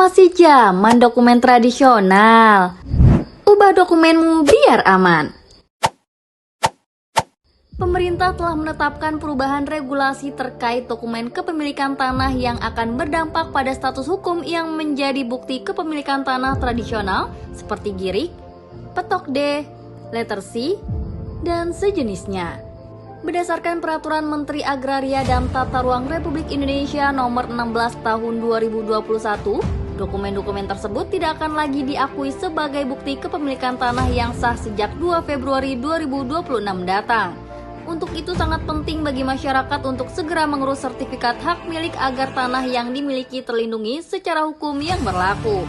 Masih zaman dokumen tradisional. Ubah dokumenmu biar aman. Pemerintah telah menetapkan perubahan regulasi terkait dokumen kepemilikan tanah yang akan berdampak pada status hukum yang menjadi bukti kepemilikan tanah tradisional seperti girik, petok D, letter C, dan sejenisnya. Berdasarkan Peraturan Menteri Agraria dan Tata Ruang Republik Indonesia Nomor 16 Tahun 2021, dokumen-dokumen tersebut tidak akan lagi diakui sebagai bukti kepemilikan tanah yang sah sejak 2 Februari 2026 datang. Untuk itu sangat penting bagi masyarakat untuk segera mengurus sertifikat hak milik agar tanah yang dimiliki terlindungi secara hukum yang berlaku.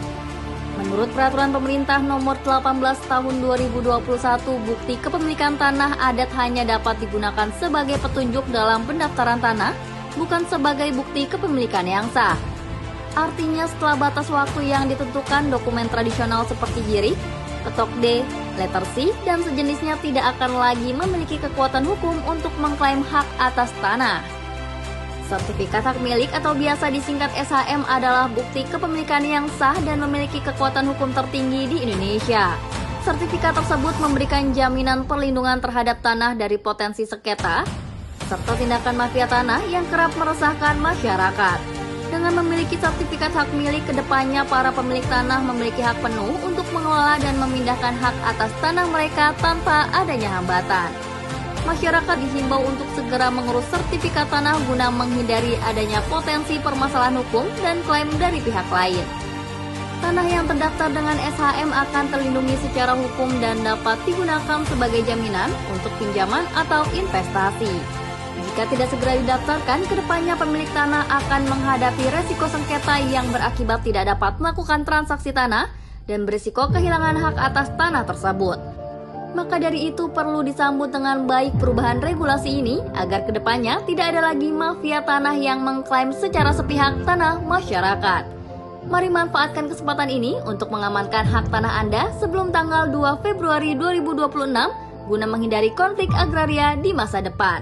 Menurut Peraturan Pemerintah Nomor 18 Tahun 2021, bukti kepemilikan tanah adat hanya dapat digunakan sebagai petunjuk dalam pendaftaran tanah, bukan sebagai bukti kepemilikan yang sah. Artinya setelah batas waktu yang ditentukan, dokumen tradisional seperti girik, petok D, letter C, dan sejenisnya tidak akan lagi memiliki kekuatan hukum untuk mengklaim hak atas tanah. Sertifikat hak milik atau biasa disingkat SHM adalah bukti kepemilikan yang sah dan memiliki kekuatan hukum tertinggi di Indonesia. Sertifikat tersebut memberikan jaminan perlindungan terhadap tanah dari potensi sengketa, serta tindakan mafia tanah yang kerap meresahkan masyarakat. Dengan memiliki sertifikat hak milik, kedepannya para pemilik tanah memiliki hak penuh untuk mengelola dan memindahkan hak atas tanah mereka tanpa adanya hambatan. Masyarakat dihimbau untuk segera mengurus sertifikat tanah guna menghindari adanya potensi permasalahan hukum dan klaim dari pihak lain. Tanah yang terdaftar dengan SHM akan terlindungi secara hukum dan dapat digunakan sebagai jaminan untuk pinjaman atau investasi. Jika tidak segera didaftarkan, kedepannya pemilik tanah akan menghadapi resiko sengketa yang berakibat tidak dapat melakukan transaksi tanah dan berisiko kehilangan hak atas tanah tersebut. Maka dari itu perlu disambut dengan baik perubahan regulasi ini agar kedepannya tidak ada lagi mafia tanah yang mengklaim secara sepihak tanah masyarakat. Mari manfaatkan kesempatan ini untuk mengamankan hak tanah Anda sebelum tanggal 2 Februari 2026 guna menghindari konflik agraria di masa depan.